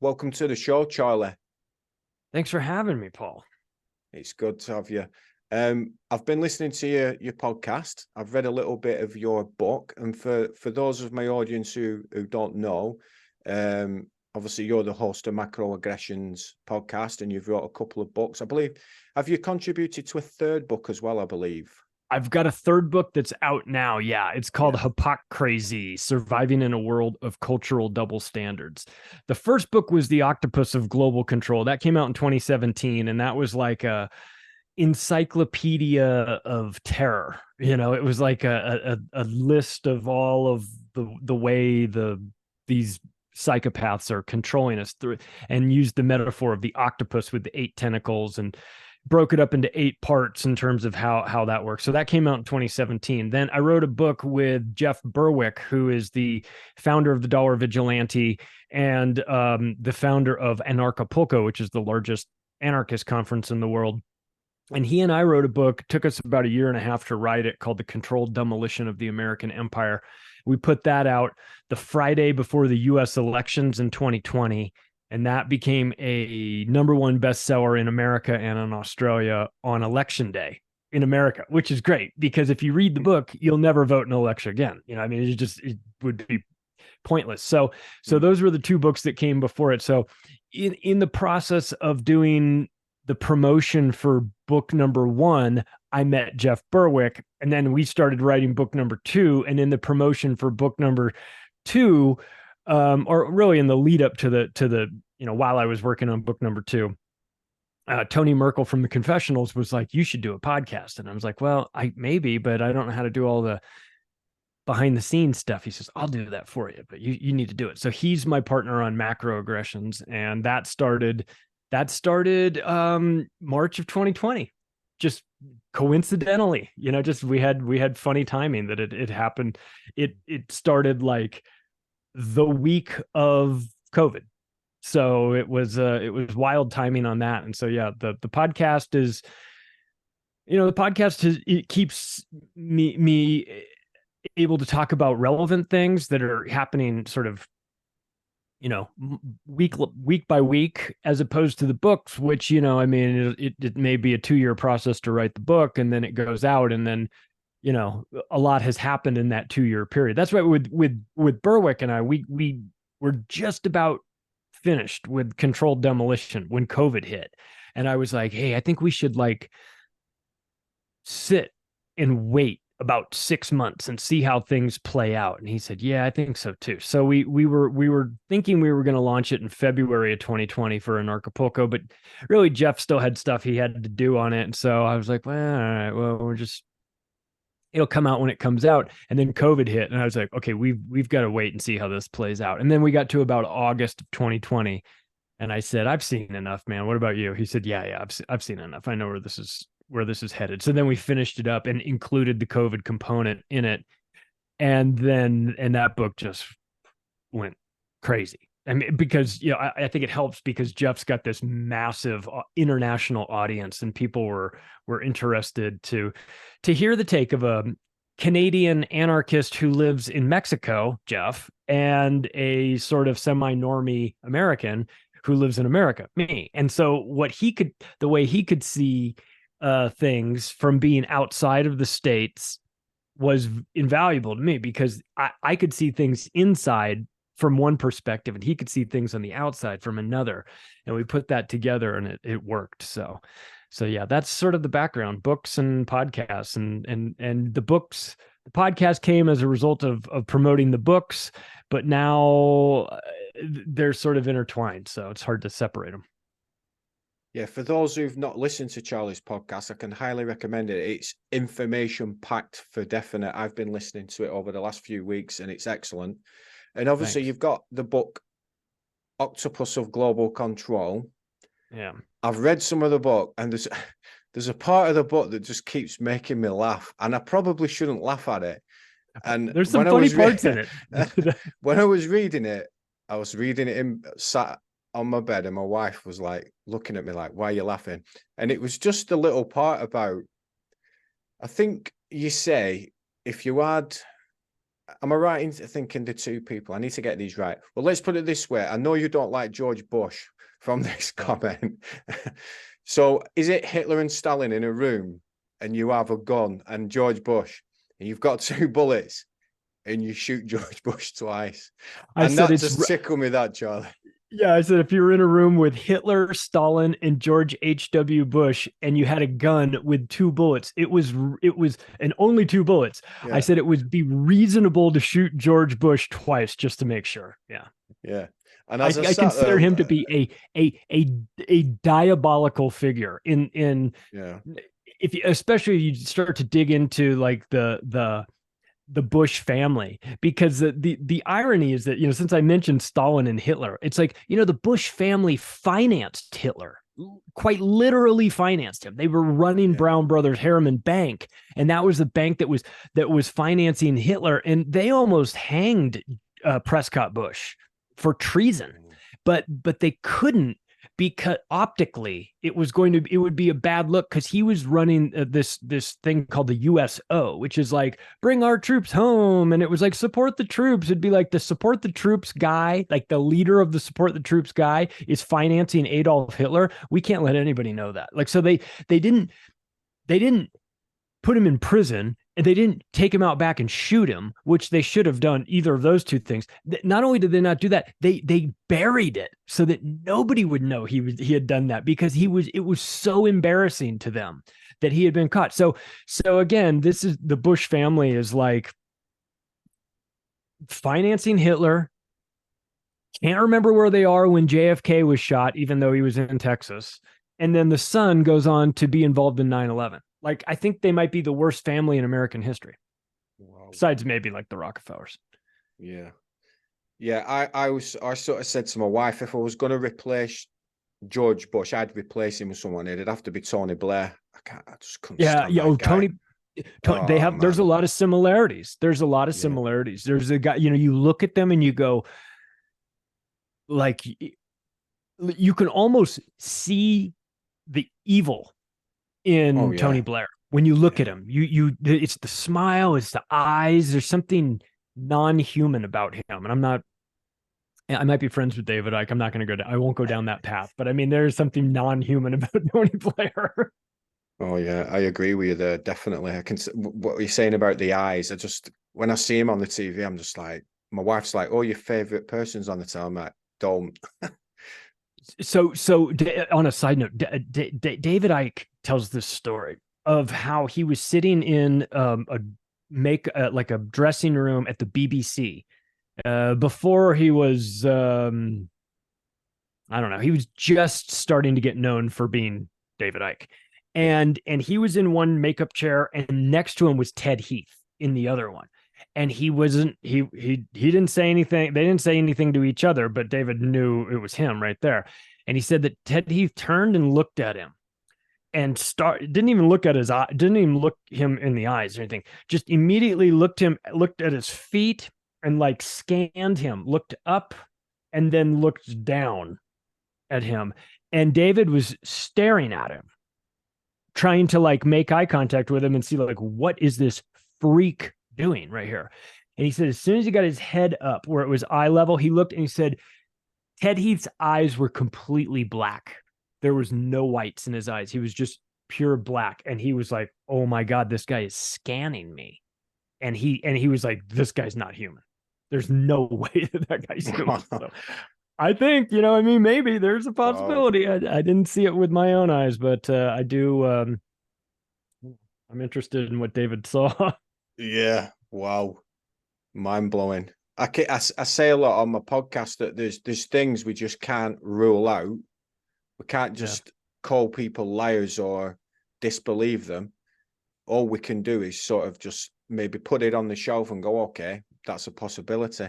Welcome to the show, Charlie. Thanks for having me, Paul. It's good to have you. I've been listening to your podcast. I've read a little bit of your book, and for those of my audience who don't know, obviously you're the host of Macroagressions Podcast, and you've wrote a couple of books. I believe, have you contributed to a third book as well? I believe. I've got a third book that's out now. Yeah, it's called Hypocrisy: Surviving in a World of Cultural Double Standards. The first book was The Octopus of Global Control. That came out in 2017, and that was like a encyclopedia of terror. You know, it was like a list of all of the way these psychopaths are controlling us through, and used the metaphor of the octopus with the 8 tentacles and broke it up into 8 parts in terms of how that works. So that came out in 2017. Then I wrote a book with Jeff Berwick, who is the founder of the Dollar Vigilante and the founder of Anarchapulco, which is the largest anarchist conference in the world. And he and I wrote a book, took us about 1.5 years to write it, called The Controlled Demolition of the American Empire. We put that out the Friday before the US elections in 2020. And that became a #1 bestseller in America and in Australia on election day in America, which is great because if you read the book, you'll never vote in an election again. You know, I mean, it would be pointless. So those were the 2 books that came before it. So in the process of doing the promotion for book #1, I met Jeff Berwick, and then we started writing book #2. And in the promotion for book #2, or really in the lead up to the while I was working on book #2, Tony Merkel from the Confessionals was like, you should do a podcast. And I was like, well, maybe, but I don't know how to do all the behind the scenes stuff. He says, I'll do that for you, but you need to do it. So he's my partner on Macroaggressions. And that started March of 2020, just coincidentally, just we had funny timing that it happened. It started like the week of COVID. So it was wild timing on that. And so, yeah, the podcast is, it keeps me able to talk about relevant things that are happening sort of, week by week, as opposed to the books, which, I mean, it may be a 2-year process to write the book, and then it goes out, and then, a lot has happened in that 2-year period. That's why with Berwick and I, we were just about finished with Controlled Demolition when COVID hit. And I was like, hey, I think we should sit and wait about 6 months and see how things play out. And he said, yeah, I think so too. So we were thinking we were going to launch it in February of 2020 for Anarchapulco, but really Jeff still had stuff he had to do on it. And so I was like, well, all right, well, it'll come out when it comes out. And then COVID hit, and I was like, okay, we've got to wait and see how this plays out. And then we got to about August of 2020, and I said, I've seen enough, man. What about you? He said, yeah, I've seen enough. I know where this is headed. So then we finished it up and included the COVID component in it, and that book just went crazy. I mean, because I think it helps because Jeff's got this massive international audience, and people were interested to hear the take of a Canadian anarchist who lives in Mexico, Jeff, and a sort of semi-normie American who lives in America, me. And so the way he could see things from being outside of the States was invaluable to me, because I could see things inside from one perspective, and he could see things on the outside from another, and we put that together, and it worked. So yeah, that's sort of the background: books and podcasts, and the podcast came as a result of promoting the books, but now they're sort of intertwined, so it's hard to separate them. Yeah, for those who've not listened to Charlie's podcast, I can highly recommend it. It's information packed for definite. I've been listening to it over the last few weeks, and it's excellent. And obviously, You've got the book Octopus of Global Control. Yeah, I've read some of the book, and there's a part of the book that just keeps making me laugh, and I probably shouldn't laugh at it. And there's some funny parts in it. When I was reading it, sat on my bed, and my wife was like looking at me like, why are you laughing? And it was just a little part about, I think you say, if you had am I right in thinking the two people? I need to get these right. Well, let's put it this way. I know you don't like George Bush from this comment. So is it Hitler and Stalin in a room and you have a gun and George Bush and you've got 2 bullets and you shoot George Bush twice? And that just tickled me, that, Charlie. Yeah, I said if you were in a room with Hitler, Stalin, and George H.W. Bush, and you had a gun with 2 bullets, it was and only 2 bullets. Yeah. I said it would be reasonable to shoot George Bush twice just to make sure. Yeah. Yeah. And I consider him to be a diabolical figure in if you, especially you start to dig into like the Bush family, because the irony is that, you know, since I mentioned Stalin and Hitler, it's like, you know, the Bush family financed Hitler, quite literally financed him. They were running Brown Brothers Harriman Bank, and that was the bank that was financing Hitler, and they almost hanged Prescott Bush for treason, but they couldn't, because optically it would be a bad look, because he was running this thing called the USO, which is like, bring our troops home, and it was like, support the troops. It'd be like, the support the troops guy, like the leader of the support the troops guy, is financing Adolf Hitler. We can't let anybody know that. Like, so they didn't put him in prison, and they didn't take him out back and shoot him, which they should have done, either of those 2 things. Not only did they not do that, they buried it so that nobody would know he had done that, because it was so embarrassing to them that he had been caught. So again, this is the Bush family is like financing Hitler. Can't remember where they are when JFK was shot, even though he was in Texas. And then the son goes on to be involved in 9/11. Like, I think they might be the worst family in American history. Wow. Besides maybe like the Rockefellers. Yeah. Yeah. I sort of said to my wife, if I was going to replace George Bush, I'd replace him with someone. It'd have to be Tony Blair. I just couldn't stand that guy. Tony, there's a lot of similarities. There's a lot of similarities. There's a guy, you know, you look at them and you go, like, you can almost see the evil in Tony Blair when you look at him. It's the smile, it's the eyes. There's something non-human about him, and I might be friends with David Icke. I'm not going to I won't go down that path, but I mean, there's something non-human about Tony Blair. Oh yeah, I agree with you there. Definitely. What you're saying about the eyes, when I see him on the TV, I'm just like, my wife's like, oh, your favorite person's on the TV. I'm like, don't. So on a side note, David Icke tells this story of how he was sitting in like a dressing room at the BBC before he was I don't know, he was just starting to get known for being David Icke, and he was in one makeup chair, and next to him was Ted Heath in the other one. And he didn't say anything. They didn't say anything to each other, but David knew it was him right there. And he said that Ted Heath turned and looked at him, and didn't even look at his eye, didn't even look him in the eyes or anything. Just immediately looked at his feet and like scanned him, looked up, and then looked down at him. And David was staring at him, trying to like make eye contact with him and see like, what is this freak doing right here? And he said, as soon as he got his head up where it was eye level, he looked and he said, Ted Heath's eyes were completely black. There was no whites in his eyes. He was just pure black. And he was like, oh my God, this guy is scanning me. And he was like, this guy's not human. There's no way that guy's human. So I think, you know, I mean, maybe there's a possibility. I didn't see it with my own eyes, but I do. I'm interested in what David saw. Yeah. Wow. Mind blowing. I say a lot on my podcast that there's things we just can't rule out. We can't just call people liars or disbelieve them. All we can do is sort of just maybe put it on the shelf and go, okay, that's a possibility.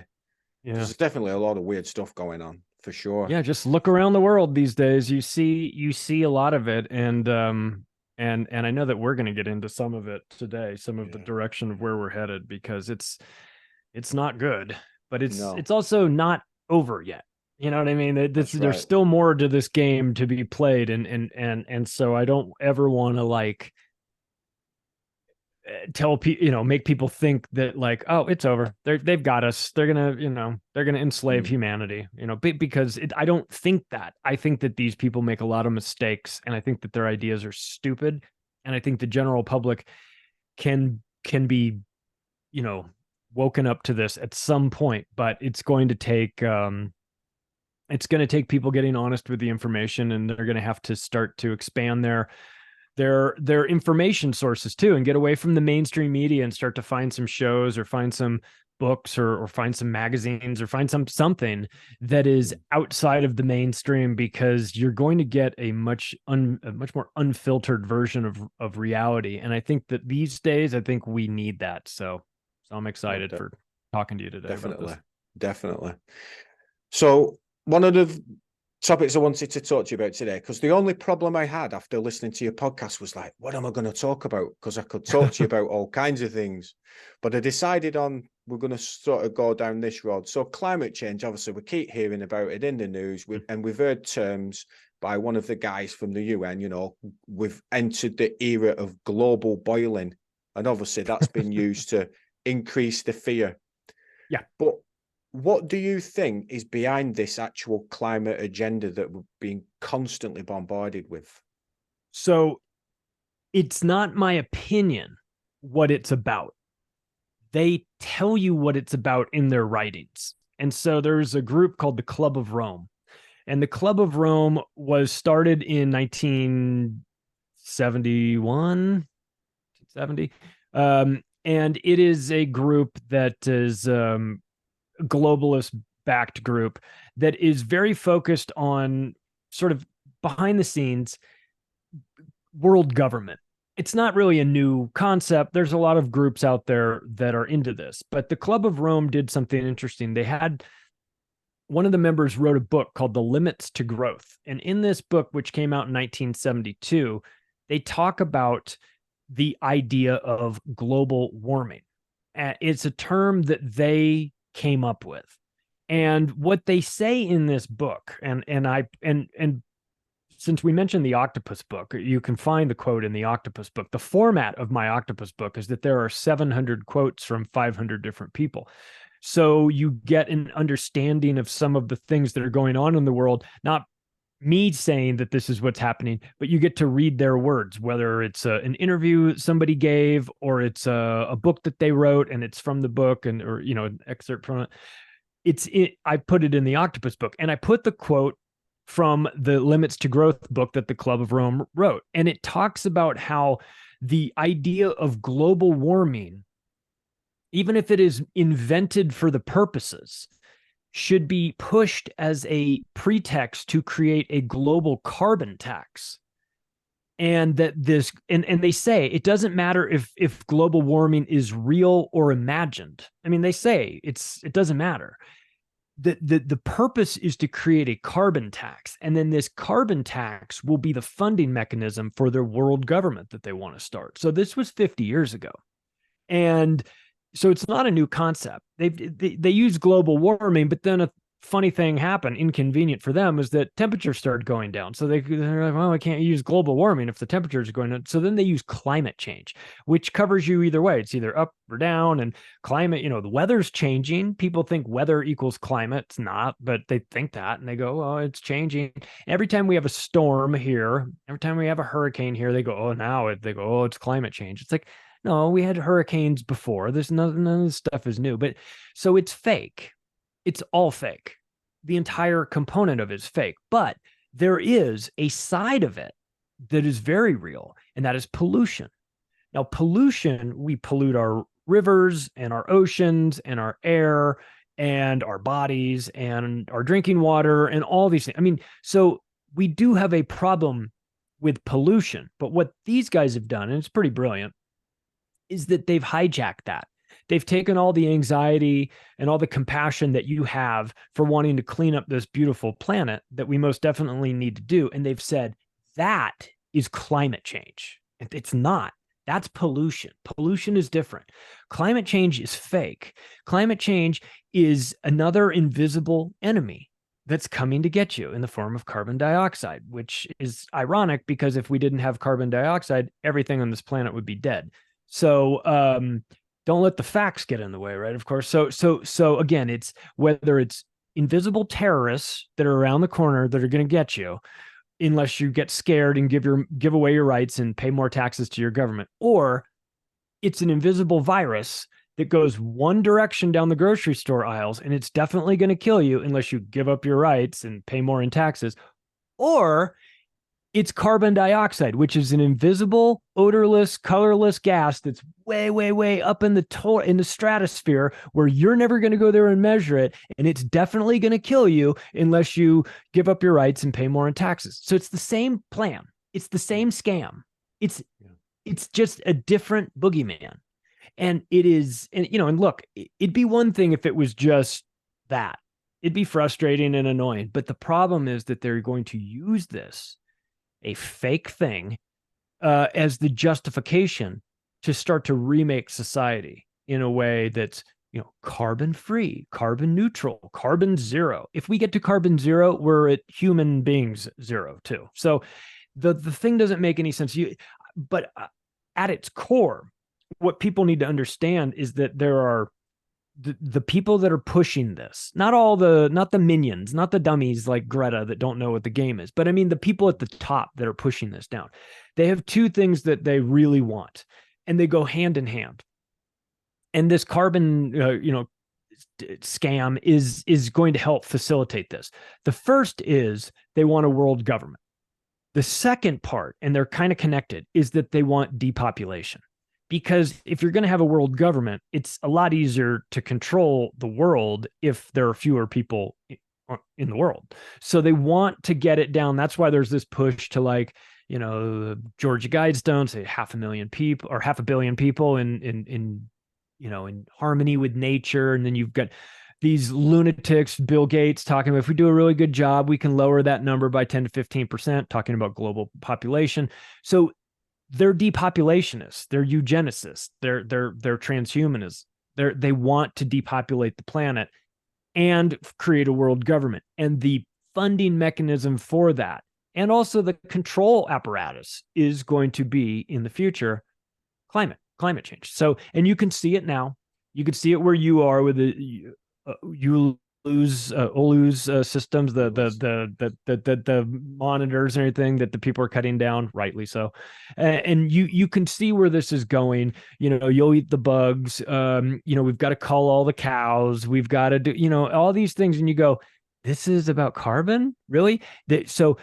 Yeah. There's definitely a lot of weird stuff going on, for sure. Yeah, just look around the world these days. You see a lot of it, and I know that we're going to get into some of it today, some of the direction of where we're headed, because it's not good, but it's also not over yet. You know what I mean? There's still more to this game to be played, and so I don't ever want to like tell people, make people think that like, oh, it's over. They've got us. They're gonna enslave humanity. Because I don't think that. I think that these people make a lot of mistakes, and I think that their ideas are stupid, and I think the general public can be, woken up to this at some point. But it's going to take people getting honest with the information, and they're going to have to start to expand their information sources too, and get away from the mainstream media and start to find some shows or find some books or find some magazines or find something that is outside of the mainstream, because you're going to get a much more unfiltered version of reality. And I think that these days, I think we need that. So I'm excited for talking to you today. Definitely. So one of the topics I wanted to talk to you about today, because the only problem I had after listening to your podcast was like, what am I going to talk about? Because I could talk to you about all kinds of things, but I decided we're going to sort of go down this road. So climate change, obviously we keep hearing about it in the news, and we've heard terms by one of the guys from the UN, we've entered the era of global boiling, and obviously that's been used to increase the fear. Yeah. But what do you think is behind this actual climate agenda that we're being constantly bombarded with? So it's not my opinion what it's about. They tell you what it's about in their writings. And so there's a group called the Club of Rome. And the Club of Rome was started in 1971, 70. And it is a group that is globalist backed group that is very focused on sort of behind the scenes world government. It's not really a new concept. There's a lot of groups out there that are into this, but the Club of Rome did something interesting. They had one of the members wrote a book called The Limits to Growth. And in this book, which came out in 1972, they talk about the idea of global warming. It's a term that they came up with. And what they say in this book, and since we mentioned the Octopus book, you can find the quote in the Octopus book. The format of my Octopus book is that there are 700 quotes from 500 different people. So you get an understanding of some of the things that are going on in the world, not me saying that this is what's happening, but you get to read their words, whether it's an interview somebody gave or it's a book that they wrote and it's from the book or an excerpt from it. I put it in the Octopus book, and I put the quote from the Limits to Growth book that the Club of Rome wrote. And it talks about how the idea of global warming, even if it is invented for the purposes, should be pushed as a pretext to create a global carbon tax. And that this, and they say it doesn't matter if global warming is real or imagined. I mean, they say it doesn't matter. The purpose is to create a carbon tax, and then this carbon tax will be the funding mechanism for their world government that they want to start. So this was 50 years ago, and so it's not a new concept. They use global warming, but then a funny thing happened, inconvenient for them, is that temperatures started going down. So they're like, well, I can't use global warming if the temperatures are going down. So then they use climate change, which covers you either way. It's either up or down. And climate, the weather's changing. People think weather equals climate. It's not, but they think that, and they go, oh, it's changing. Every time we have a storm here, every time we have a hurricane here, they go, oh, it's climate change. It's like, no, we had hurricanes before. None of this stuff is new. But so it's fake. It's all fake. The entire component of it is fake. But there is a side of it that is very real, and that is pollution. Now, pollution, we pollute our rivers and our oceans and our air and our bodies and our drinking water and all these things. I mean, so we do have a problem with pollution. But what these guys have done, and it's pretty brilliant, is that they've hijacked that. They've taken all the anxiety and all the compassion that you have for wanting to clean up this beautiful planet that we most definitely need to do. And they've said that is climate change. It's not. That's pollution. Pollution is different. Climate change is fake. Climate change is another invisible enemy that's coming to get you in the form of carbon dioxide, which is ironic because if we didn't have carbon dioxide, everything on this planet would be dead. So don't let the facts get in the way, right? Of course. So again, it's whether it's invisible terrorists that are around the corner that are going to get you, unless you get scared and give away your rights and pay more taxes to your government, or it's an invisible virus that goes one direction down the grocery store aisles, and it's definitely going to kill you unless you give up your rights and pay more in taxes, or it's carbon dioxide, which is an invisible, odorless, colorless gas that's way, way, way up in the stratosphere, where you're never going to go there and measure it, and it's definitely going to kill you unless you give up your rights and pay more in taxes. So it's the same plan. It's the same scam. It's just a different boogeyman. And it is, and look, it'd be one thing if it was just that. It'd be frustrating and annoying. But the problem is that they're going to use this, a fake thing, as the justification to start to remake society in a way that's, carbon free, carbon neutral, carbon zero. If we get to carbon zero, we're at human beings zero too. So the thing doesn't make any sense. But at its core, what people need to understand is that there are the people that are pushing this, not the minions, not the dummies like Greta that don't know what the game is, but I mean the people at the top that are pushing this down. They have two things that they really want, and they go hand in hand. And this carbon, scam is going to help facilitate this. The first is they want a world government. The second part, and they're kind of connected, is that they want depopulation. Because if you're going to have a world government, it's a lot easier to control the world if there are fewer people in the world. So they want to get it down. That's why there's this push to Georgia Guidestones, say 500,000 people or 500 million people in harmony with nature. And then you've got these lunatics, Bill Gates, talking about if we do a really good job, we can lower that number by 10 to 15%, talking about global population. So they're depopulationists, they're eugenicists, they're transhumanists. They want to depopulate the planet and create a world government. And the funding mechanism for that, and also the control apparatus, is going to be in the future climate change. So, and you can see it now. You can see it where you are with the OLU's systems, the monitors and everything that the people are cutting down, rightly so. And you can see where this is going. You'll eat the bugs. We've got to cull all the cows. We've got to do, all these things. And you go, this is about carbon, really? So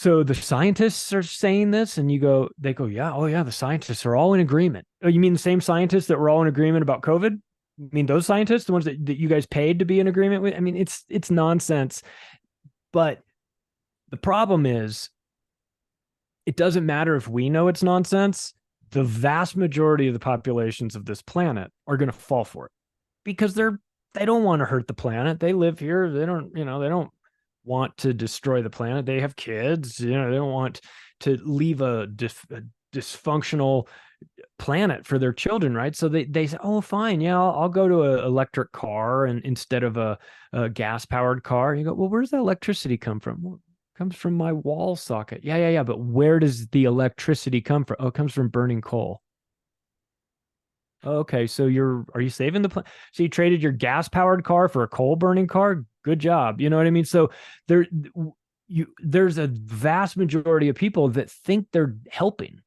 the scientists are saying this, and they go, yeah, oh yeah, the scientists are all in agreement. Oh, you mean the same scientists that were all in agreement about COVID? I mean, those scientists, the ones that you guys paid to be in agreement with? I mean, it's nonsense. But the problem is, it doesn't matter if we know it's nonsense. The vast majority of the populations of this planet are going to fall for it, because they don't want to hurt the planet. They live here. They don't want to destroy the planet. They have kids. They don't want to leave a dysfunctional planet for their children, right? So they say, oh, fine, yeah, I'll go to an electric car and instead of a gas powered car. You go, well, where's the electricity come from? Well, it comes from my wall socket. Yeah. But where does the electricity come from? Oh, it comes from burning coal. Okay, so are you saving the planet? So you traded your gas powered car for a coal burning car? Good job. You know what I mean? So there's a vast majority of people that think they're helping,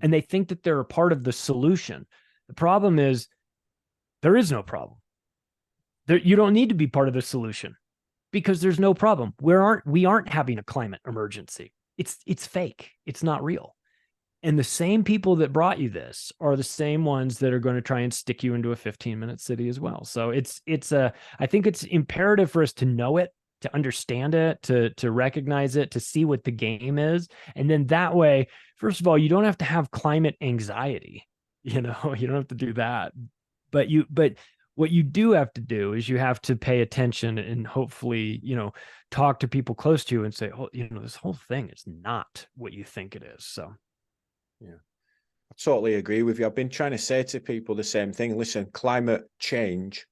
and they think that they're a part of the solution. The problem is, there is no problem. You don't need to be part of the solution, because there's no problem. We aren't having a climate emergency. It's fake. It's not real. And the same people that brought you this are the same ones that are going to try and stick you into a 15-minute city as well. So I think it's imperative for us to know it, to understand it, to recognize it, to see what the game is. And then that way, first of all, you don't have to have climate anxiety. You don't have to do that. But what you do have to do is you have to pay attention and hopefully, talk to people close to you and say, oh, this whole thing is not what you think it is. So. Yeah, I totally agree with you. I've been trying to say to people the same thing. Listen, climate change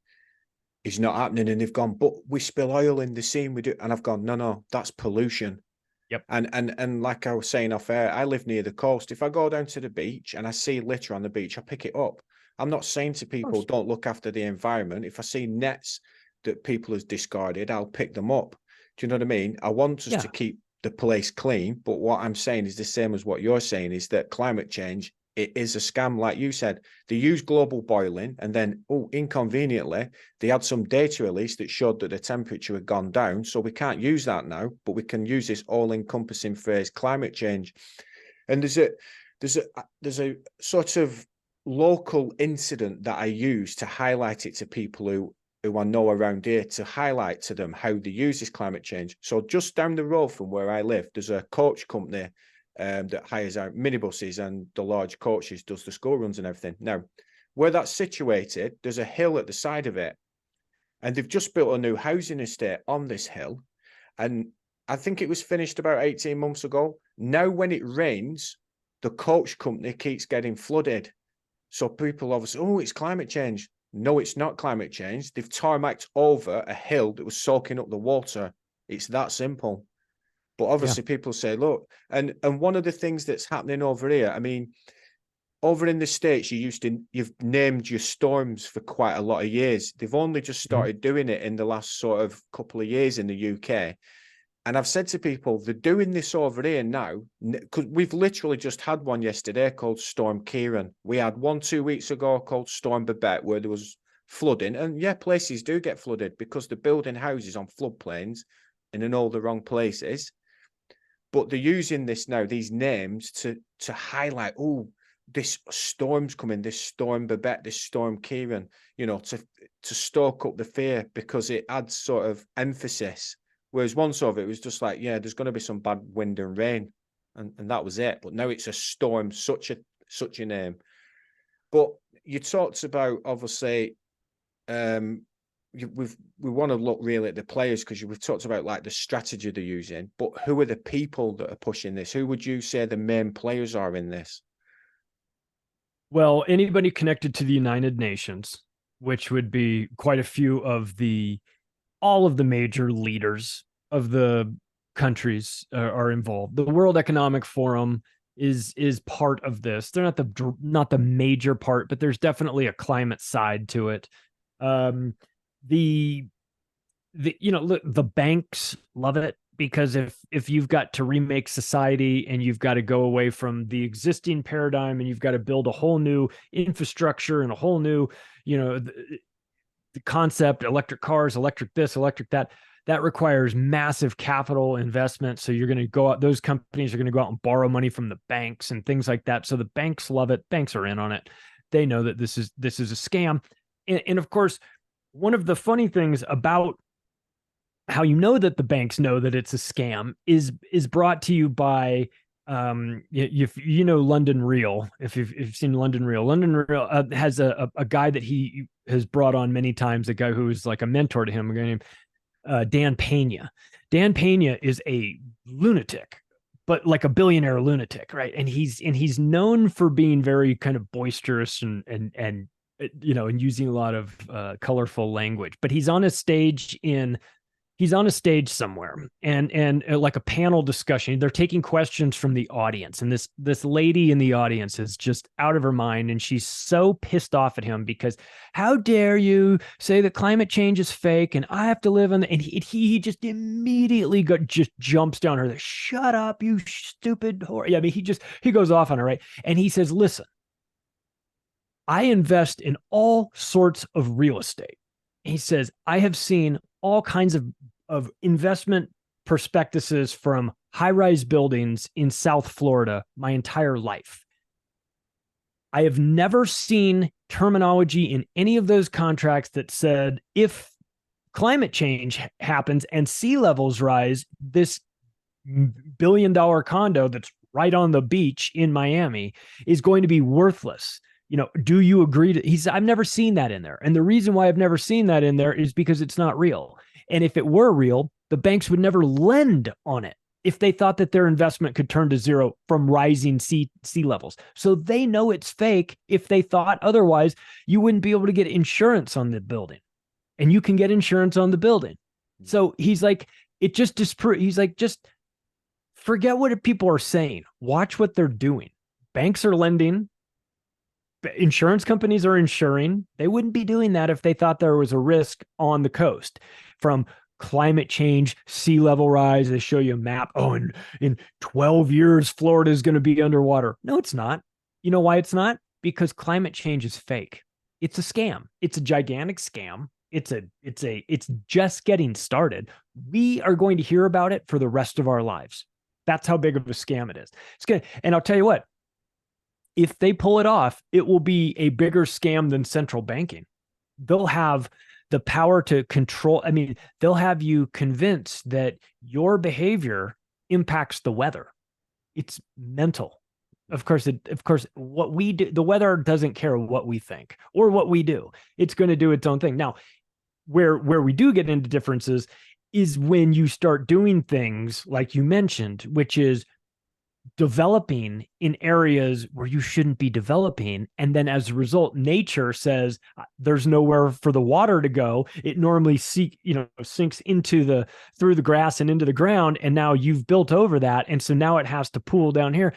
is not happening. And they've gone, but we spill oil in the sea. We do. And I've gone, no, that's pollution. Yep. And like I was saying off air, I live near the coast. If I go down to the beach and I see litter on the beach, I pick it up. I'm not saying to people, don't look after the environment. If I see nets that people have discarded, I'll pick them up. Do you know what I mean? I want us to keep the place clean. But what I'm saying is the same as what you're saying, is that climate change, it is a scam. Like you said, they use global boiling, and then, inconveniently, they had some data released that showed that the temperature had gone down. So we can't use that now, but we can use this all-encompassing phrase, climate change. And there's a sort of local incident that I use to highlight it to people who I know around here, to highlight to them how they use this climate change. So just down the road from where I live, there's a coach company that hires out minibuses and the large coaches, does the school runs and everything. Now, where that's situated, there's a hill at the side of it, and they've just built a new housing estate on this hill. And I think it was finished about 18 months ago. Now, when it rains, the coach company keeps getting flooded. So people obviously, it's climate change. No, it's not climate change. They've tarmacked over a hill that was soaking up the water. It's that simple. But obviously people say, look, and one of the things that's happening over here, I mean, over in the States, you've named your storms for quite a lot of years. They've only just started doing it in the last sort of couple of years in the UK. And I've said to people, they're doing this over here now, because we've literally just had one yesterday called Storm Kieran. We had one 2 weeks ago called Storm Babette, where there was flooding. And places do get flooded because they're building houses on floodplains and in all the wrong places. But they're using this now, these names, to highlight, this storm's coming, this Storm Babette, this Storm Kieran, to stoke up the fear, because it adds sort of emphasis. Whereas once of it was just like, there's going to be some bad wind and rain, and that was it. But now it's a storm, such a name. But you talked about, obviously, we want to look really at the players, because we've talked about like the strategy they're using, but who are the people that are pushing this? Who would you say the main players are in this? Well, anybody connected to the United Nations, which would be quite a few of all of the major leaders of the countries are involved. The World Economic Forum is part of this. They're not the major part, but there's definitely a climate side to it. The banks love it, because if you've got to remake society and you've got to go away from the existing paradigm and you've got to build a whole new infrastructure and a whole new, the concept, electric cars, electric this, electric that requires massive capital investment. So you're going to go out, those companies are going to go out and borrow money from the banks and things like that. So the banks love it. Banks are in on it. They know that this is a scam. And of course, one of the funny things about how that the banks know that it's a scam is brought to you by London Real. If you've seen London Real has a guy that he has brought on many times, a guy who is like a mentor to him, a guy named Dan Pena. Dan Pena is a lunatic, but like a billionaire lunatic, right? And he's known for being very kind of boisterous and using a lot of colorful language. But he's on a stage somewhere and like a panel discussion. They're taking questions from the audience, and this lady in the audience is just out of her mind, and she's so pissed off at him because how dare you say that climate change is fake and I have to live in and he just immediately just jumps down her. Shut up, you stupid whore. Yeah, I mean, he goes off on her, right? And he says, listen, I invest in all sorts of real estate. He says, I have seen all kinds of investment prospectuses from high-rise buildings in South Florida my entire life. I have never seen terminology in any of those contracts that said if climate change happens and sea levels rise, this billion-dollar condo that's right on the beach in Miami is going to be worthless. Do you agree I've never seen that in there. And the reason why I've never seen that in there is because it's not real. And if it were real, the banks would never lend on it if they thought that their investment could turn to zero from rising sea levels. So they know it's fake. If they thought otherwise, you wouldn't be able to get insurance on the building, and you can get insurance on the building. So he's like, it just disproves. He's like, just forget what people are saying. Watch what they're doing. Banks are lending. Insurance companies are insuring. They wouldn't be doing that if they thought there was a risk on the coast from climate change, sea level rise. They show you a map. Oh, and in 12 years, Florida is going to be underwater. No, it's not. You know why it's not? Because climate change is fake. It's a scam. It's a gigantic scam. It's just getting started. We are going to hear about it for the rest of our lives. That's how big of a scam it is. It's good. And I'll tell you what, if they pull it off, it will be a bigger scam than central banking. They'll have the power to control. I mean, they'll have you convinced that your behavior impacts the weather. It's mental. Of course, what we do, the weather doesn't care what we think or what we do. It's going to do its own thing. Now, where we do get into differences is when you start doing things like you mentioned, which is developing in areas where you shouldn't be developing. And then as a result, nature says there's nowhere for the water to go. It normally sinks through the grass and into the ground. And now you've built over that. And so now it has to pool down here.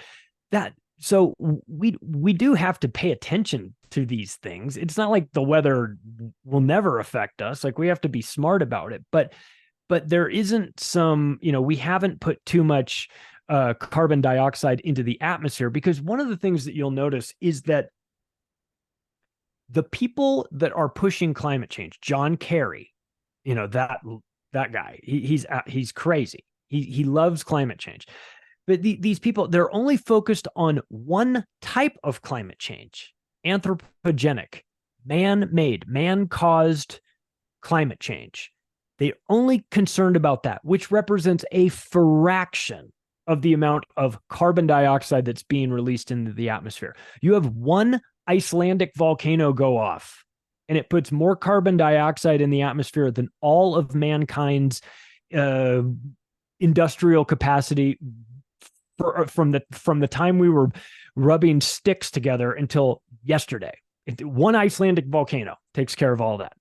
So we do have to pay attention to these things. It's not like the weather will never affect us. Like, we have to be smart about it, but there isn't some, we haven't put too much carbon dioxide into the atmosphere, because one of the things that you'll notice is that the people that are pushing climate change, John Kerry, that guy, he's crazy. He loves climate change. But these people, they're only focused on one type of climate change, anthropogenic, man-made, man-caused climate change. They're only concerned about that, which represents a fraction of the amount of carbon dioxide that's being released into the atmosphere. You have one Icelandic volcano go off, and it puts more carbon dioxide in the atmosphere than all of mankind's industrial capacity from the time we were rubbing sticks together until yesterday. One Icelandic volcano takes care of all that.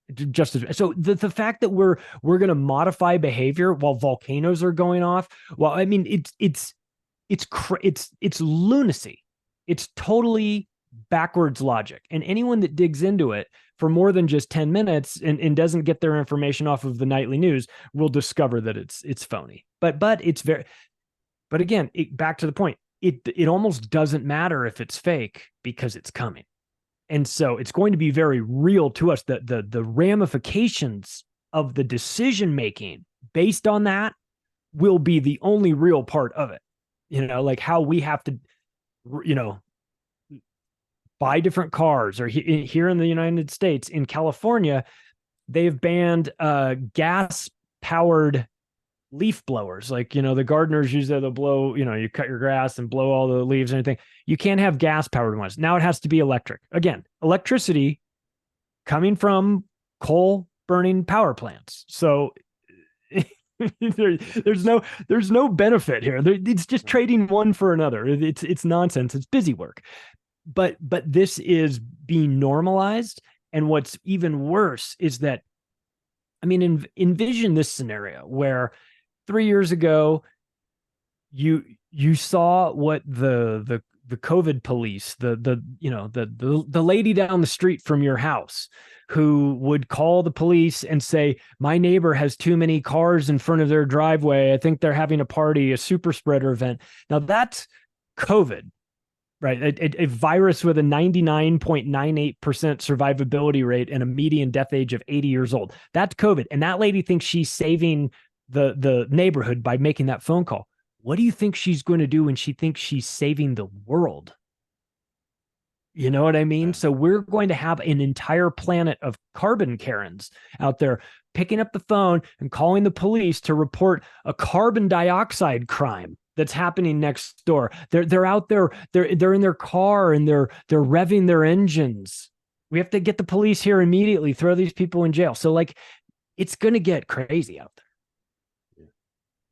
So the fact that we're going to modify behavior while volcanoes are going off, well, I mean, it's lunacy. It's totally backwards logic. And anyone that digs into it for more than just 10 minutes and doesn't get their information off of the nightly news will discover that it's phony. But again, back to the point, it almost doesn't matter if it's fake, because it's coming. And so it's going to be very real to us. The ramifications of the decision-making based on that will be the only real part of it. Like how we have to, buy different cars, or here in the United States, in California, they've banned gas-powered leaf blowers. Like, the gardeners use that, they'll blow, you cut your grass and blow all the leaves and everything. You can't have gas powered ones. Now it has to be electric. Again, electricity coming from coal burning power plants. So there's no benefit here. It's just trading one for another. It's nonsense. It's busy work. But this is being normalized. And what's even worse is that, I mean, envision this scenario where 3 years ago, you saw what the COVID police, the lady down the street from your house who would call the police and say, my neighbor has too many cars in front of their driveway. I think they're having a party, a super spreader event. Now that's COVID, right? A virus with a 99.98% survivability rate and a median death age of 80 years old. That's COVID. And that lady thinks she's saving the neighborhood by making that phone call. What do you think she's going to do when she thinks she's saving the world? You know what I mean? So we're going to have an entire planet of carbon Karens out there picking up the phone and calling the police to report a carbon dioxide crime that's happening next door. They're out there, they're in their car and they're revving their engines. We have to get the police here immediately, throw these people in jail. So like, it's going to get crazy out there.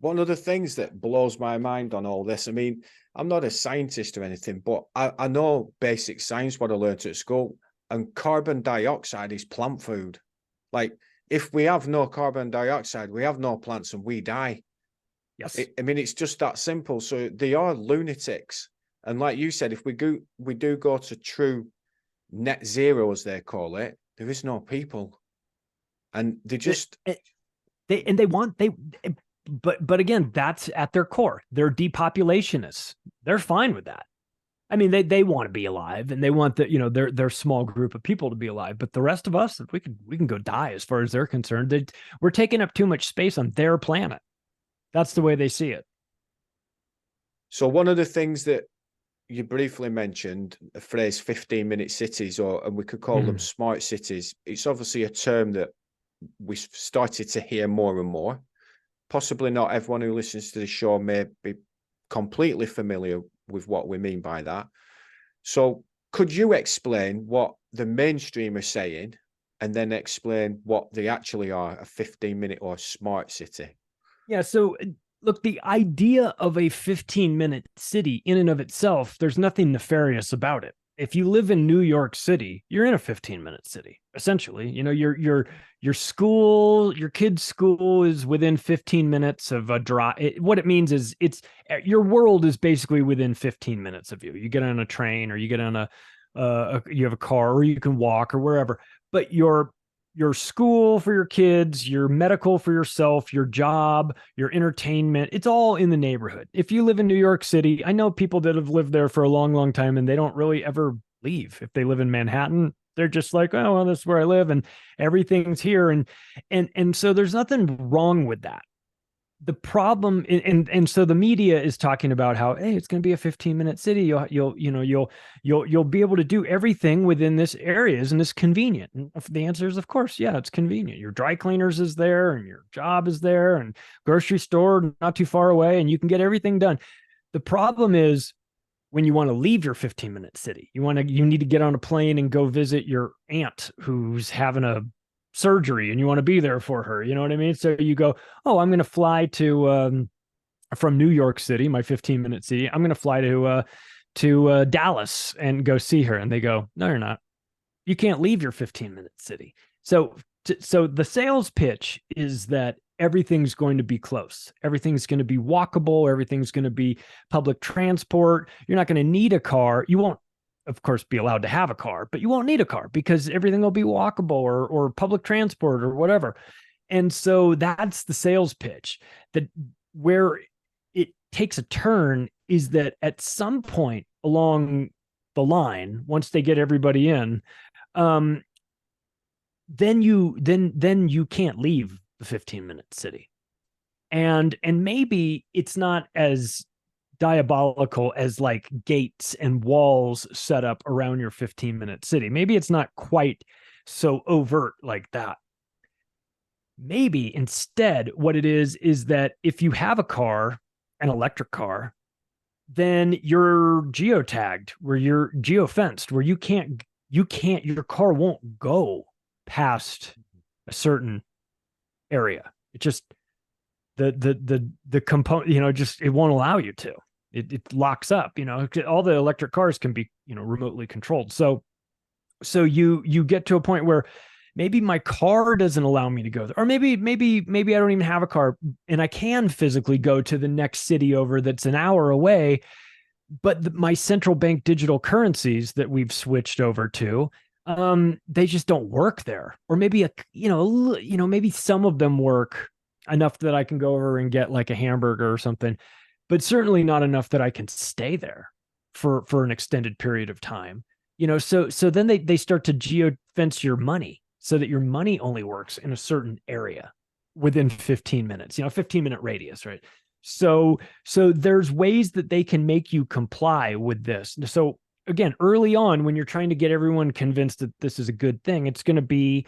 One of the things that blows my mind on all this, I mean, I'm not a scientist or anything, but I know basic science, what I learned at school, and carbon dioxide is plant food. Like, if we have no carbon dioxide, we have no plants and we die. Yes. I mean, it's just that simple. So they are lunatics. And like you said, if we do go to true net zero, as they call it, there is no people. And they just but again, that's at their core. They're depopulationists. They're fine with that. I mean, they want to be alive, and they want their small group of people to be alive. But the rest of us, we can go die as far as they're concerned. We're taking up too much space on their planet. That's the way they see it. So one of the things that you briefly mentioned, a phrase 15-minute cities, and we could call them smart cities. It's obviously a term that we've started to hear more and more. Possibly not everyone who listens to the show may be completely familiar with what we mean by that. So could you explain what the mainstream are saying and then explain what they actually are, a 15-minute or smart city? Yeah, so look, the idea of a 15-minute city in and of itself, there's nothing nefarious about it. If you live in New York City, you're in a 15-minute city, essentially. Your school, your kid's school is within 15 minutes of a drive. What it means is your world is basically within 15 minutes of you. You get on a train, or you get on you have a car, or you can walk, or wherever. But your school for your kids, your medical for yourself, your job, your entertainment, it's all in the neighborhood. If you live in New York City, I know people that have lived there for a long, long time, and they don't really ever leave. If they live in Manhattan, they're just like, oh, well, that's where I live, and everything's here. And so there's nothing wrong with that. The problem, and so the media is talking about how, hey, it's going to be a 15-minute city. You'll be able to do everything within this area. Isn't this convenient? And the answer is, of course, yeah, it's convenient. Your dry cleaners is there, and your job is there, and grocery store not too far away, and you can get everything done. The problem is when you want to leave your 15-minute city, you need to get on a plane and go visit your aunt who's having a surgery, and you want to be there for her. You know what I mean? So you go, oh, I'm going to fly to from New York City, my 15-minute city. I'm going to fly to Dallas and go see her. And they go, no, you're not. You can't leave your 15-minute city. So the sales pitch is that everything's going to be close. Everything's going to be walkable. Everything's going to be public transport. You're not going to need a car. You won't, of course, be allowed to have a car, but you won't need a car because everything will be walkable or public transport or whatever. And so that's the sales pitch. That where it takes a turn is that at some point along the line, once they get everybody in, then you can't leave the 15-minute city. And maybe it's not as diabolical as like gates and walls set up around your 15-minute city. Maybe it's not quite so overt like that. Maybe instead what it is that if you have a car, an electric car, then you're geotagged, where you're geofenced, where your car won't go past a certain area. It just the component, just it won't allow you to. It locks up. All the electric cars can be remotely controlled. So you get to a point where maybe my car doesn't allow me to go there, or maybe I don't even have a car and I can physically go to the next city over that's an hour away, but my central bank digital currencies that we've switched over to, they just don't work there. Or maybe maybe some of them work enough that I can go over and get like a hamburger or something, but certainly not enough that I can stay there for an extended period of time. So then they start to geofence your money so that your money only works in a certain area within 15 minutes, 15-minute radius, right? So there's ways that they can make you comply with this. So again, early on, when you're trying to get everyone convinced that this is a good thing, it's going to be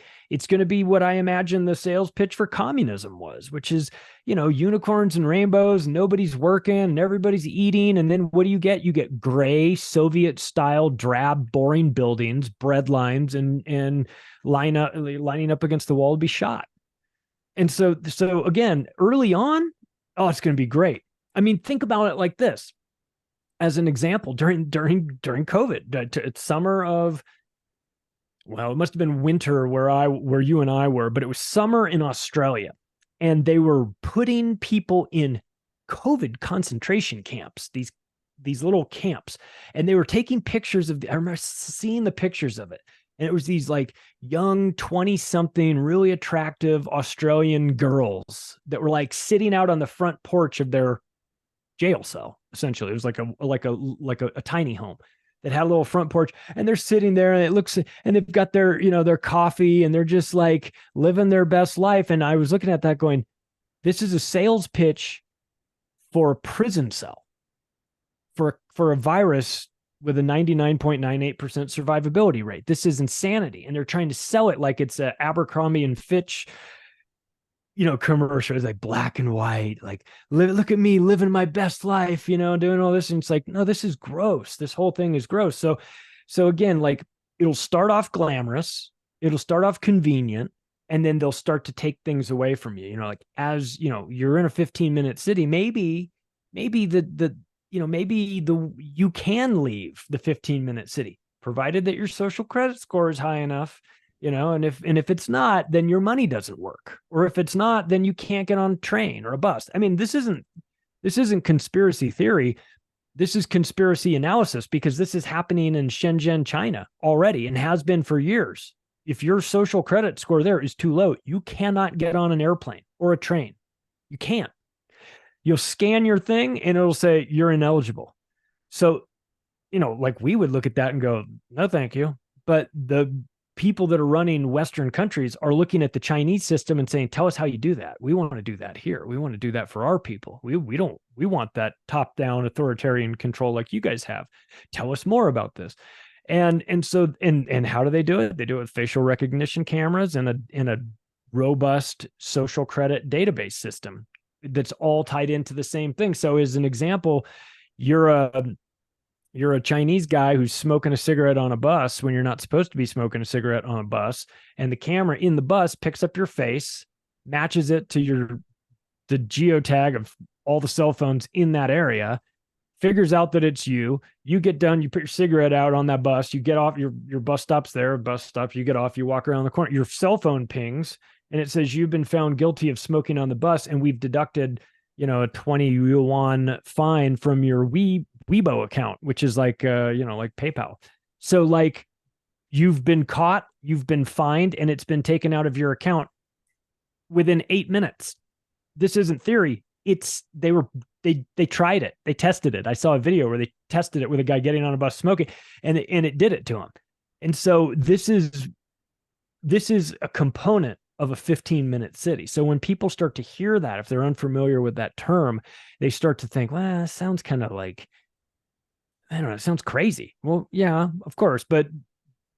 what I imagine the sales pitch for communism was, which is, unicorns and rainbows, nobody's working and everybody's eating. And then what do you get? You get gray Soviet style, drab, boring buildings, bread lines, and lining up against the wall to be shot. And so again, early on, oh, it's going to be great. I mean, think about it like this. As an example, during COVID, it's summer of, well, it must have been winter where you and I were, but it was summer in Australia, and they were putting people in COVID concentration camps, these little camps, and they were taking pictures of I remember seeing the pictures of it. And it was these like young 20-something, really attractive Australian girls that were like sitting out on the front porch of their jail cell. Essentially, it was like a tiny home that had a little front porch, and they're sitting there, and it looks, and they've got their, their coffee, and they're just like living their best life. And I was looking at that going, this is a sales pitch for a prison cell, for a virus with a 99.98% survivability rate. This is insanity. And they're trying to sell it like it's a Abercrombie and Fitch, commercial. It's like black and white, like, look at me living my best life, doing all this. And it's like, no, this is gross. This whole thing is gross. So again, like, it'll start off glamorous. It'll start off convenient. And then they'll start to take things away from you. Like, as you're in a 15-minute city, maybe you can leave the 15-minute city, provided that your social credit score is high enough, and if it's not, then your money doesn't work. Or if it's not, then you can't get on a train or a bus. I mean, this isn't conspiracy theory. This is conspiracy analysis, because this is happening in Shenzhen, China already, and has been for years. If your social credit score there is too low, you cannot get on an airplane or a train. You can't. You'll scan your thing and it'll say you're ineligible. So, like, we would look at that and go, no, thank you. But the people that are running Western countries are looking at the Chinese system and saying, tell us how you do that. We want to do that here. We want to do that for our people. We want that top-down authoritarian control like you guys have. Tell us more about this. And so how do they do it? They do it with facial recognition cameras and a robust social credit database system that's all tied into the same thing. So as an example, you're a Chinese guy who's smoking a cigarette on a bus when you're not supposed to be smoking a cigarette on a bus, and the camera in the bus picks up your face, matches it to the geotag of all the cell phones in that area, figures out that it's you. You get done, you put your cigarette out on that bus, you get off, your bus stop's there, bus stop, you get off, you walk around the corner, your cell phone pings, and it says you've been found guilty of smoking on the bus, and we've deducted, a 20 yuan fine from your Weibo account, which is like, like PayPal. So like, you've been caught, you've been fined, and it's been taken out of your account within 8 minutes. This isn't theory. They tried it. They tested it. I saw a video where they tested it with a guy getting on a bus smoking, and it did it to him. And so this is a component of a 15-minute city. So when people start to hear that, if they're unfamiliar with that term, they start to think, well, that sounds kind of like, I don't know, it sounds crazy. Well, yeah, of course, but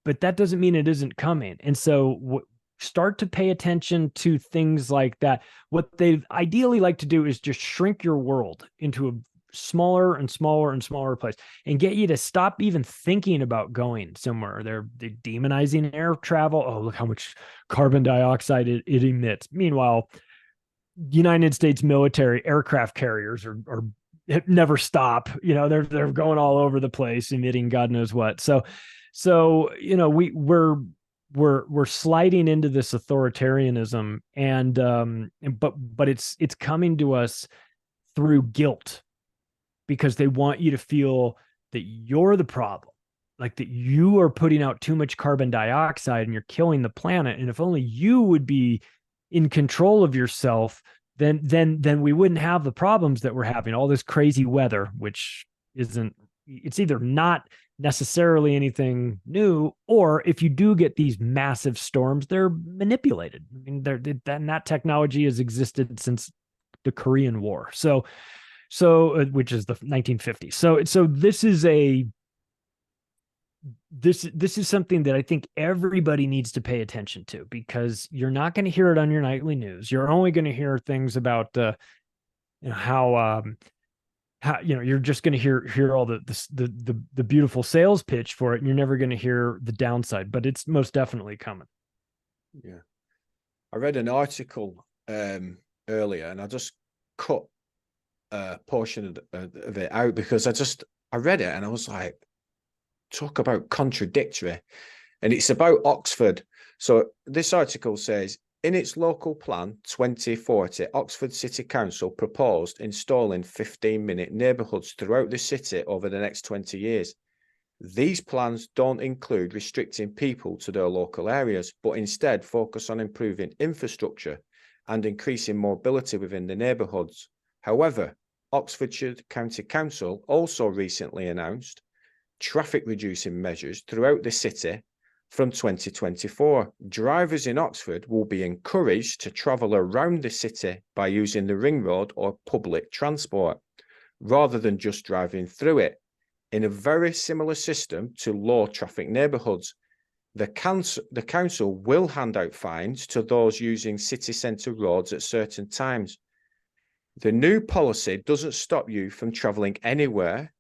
that doesn't mean it isn't coming. And so start to pay attention to things like that. What they ideally like to do is just shrink your world into a smaller and smaller and smaller place and get you to stop even thinking about going somewhere. They're demonizing air travel. Oh, look how much carbon dioxide it emits. Meanwhile, United States military aircraft carriers are never stop. They're going all over the place, emitting God knows what. So we're sliding into this authoritarianism, but it's coming to us through guilt, because they want you to feel that you're the problem, like that you are putting out too much carbon dioxide and you're killing the planet. And if only you would be in control of yourself, then we wouldn't have the problems that we're having, all this crazy weather, which it's either not necessarily anything new, or if you do get these massive storms, they're manipulated. I mean, that technology has existed since the Korean War. So which is the 1950s. So this is something that I think everybody needs to pay attention to, because you're not going to hear it on your nightly news. You're only going to hear things about how you're just going to hear all the beautiful sales pitch for it, and you're never going to hear the downside. But it's most definitely coming. Yeah, I read an article earlier, and I just cut a portion of it out, because I read it and I was like, talk about contradictory. And it's about Oxford. So this article says, In its local plan 2040, Oxford City Council proposed installing 15-minute neighbourhoods throughout the city over the next 20 years. These plans don't include restricting people to their local areas, but instead focus on improving infrastructure and increasing mobility within the neighbourhoods. However, Oxfordshire County Council also recently announced traffic reducing measures throughout the city from 2024. Drivers in Oxford will be encouraged to travel around the city by using the ring road or public transport, rather than just driving through it, in a very similar system to low traffic neighbourhoods. The council will hand out fines to those using city centre roads at certain times. The new policy doesn't stop you from travelling anywhere,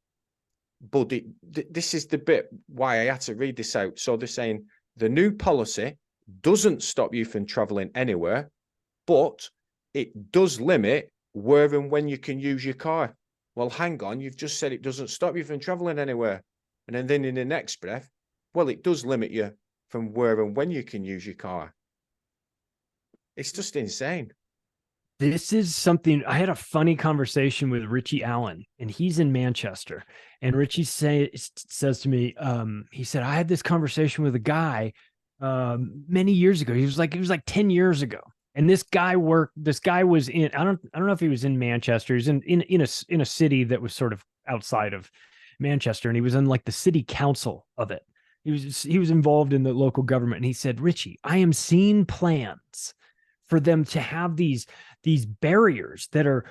but this is the bit why I had to read this out. So they're saying the new policy doesn't stop you from travelling anywhere, but it does limit where and when you can use your car. Well, hang on, you've just said it doesn't stop you from travelling anywhere. And then in the next breath, well, it does limit you from where and when you can use your car. It's just insane. This is something, I had a funny conversation with Richie Allen, and he's in Manchester. And Richie says to me, he said, I had this conversation with a guy many years ago. It was like 10 years ago. And this guy was in, I don't know if he was in Manchester. He's in a city that was sort of outside of Manchester, and he was in like the city council of it. He was involved in the local government. And he said, Richie, I am seeing plans for them to have these barriers that are,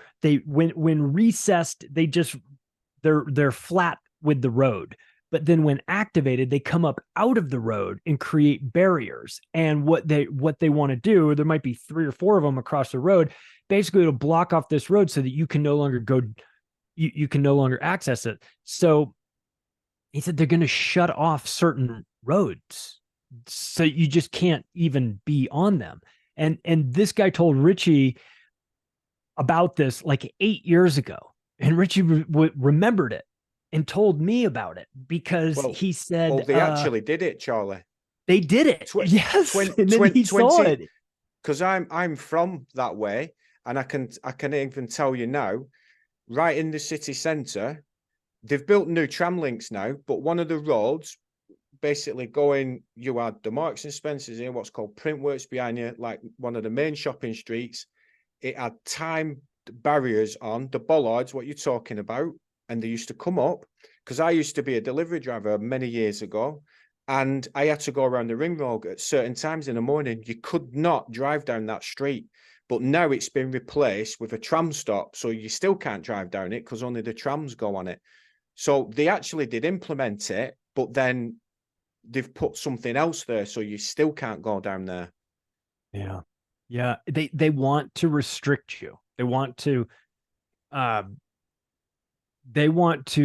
when recessed, they're flat with the road. But then when activated, they come up out of the road and create barriers. And what they want to do, there might be 3 or 4 of them across the road, basically to block off this road so that you can no longer go, you can no longer access it. So he said they're going to shut off certain roads, so you just can't even be on them. And this guy told Richie about this like 8 years ago, and Richie remembered it and told me about it because he said, well, they actually did it, Charlie. They did it. Yes. And then he saw it. Because I'm from that way, and I can even tell you now, right in the city centre, they've built new tram links now, but one of the roads basically going, you had the Marks and Spencers here, what's called Printworks behind you, like one of the main shopping streets. It had time barriers on the bollards, what you're talking about. And they used to come up, because I used to be a delivery driver many years ago, and I had to go around the ring road at certain times in the morning. You could not drive down that street, but now it's been replaced with a tram stop, so you still can't drive down it because only the trams go on it. So they actually did implement it, but then they've put something else there, so you still can't go down there. Yeah. They want to restrict you. They want to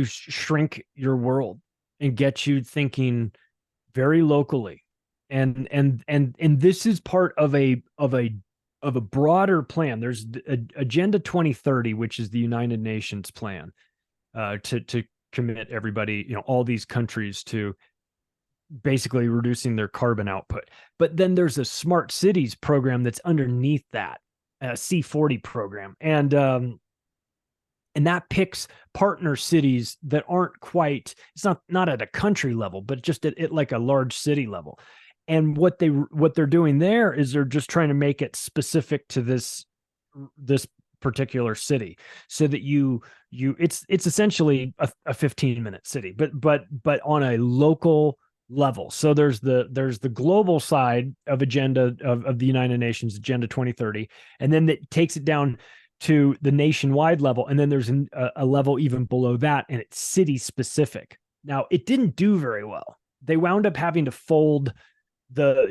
shrink your world and get you thinking very locally. And this is part of a broader plan. There's Agenda 2030, which is the United Nations plan to commit everybody, all these countries to basically reducing their carbon output. But then there's a smart cities program that's underneath that, C40 program. And that picks partner cities that aren't quite, it's not at a country level, but just at like a large city level. And what they're doing there is they're just trying to make it specific to this particular city, so that it's essentially a 15-minute city, but on a local level. So there's the global side of agenda of the United Nations Agenda 2030, and then that takes it down to the nationwide level, and then there's a level even below that, and it's city specific. Now, it didn't do very well. They wound up having to fold the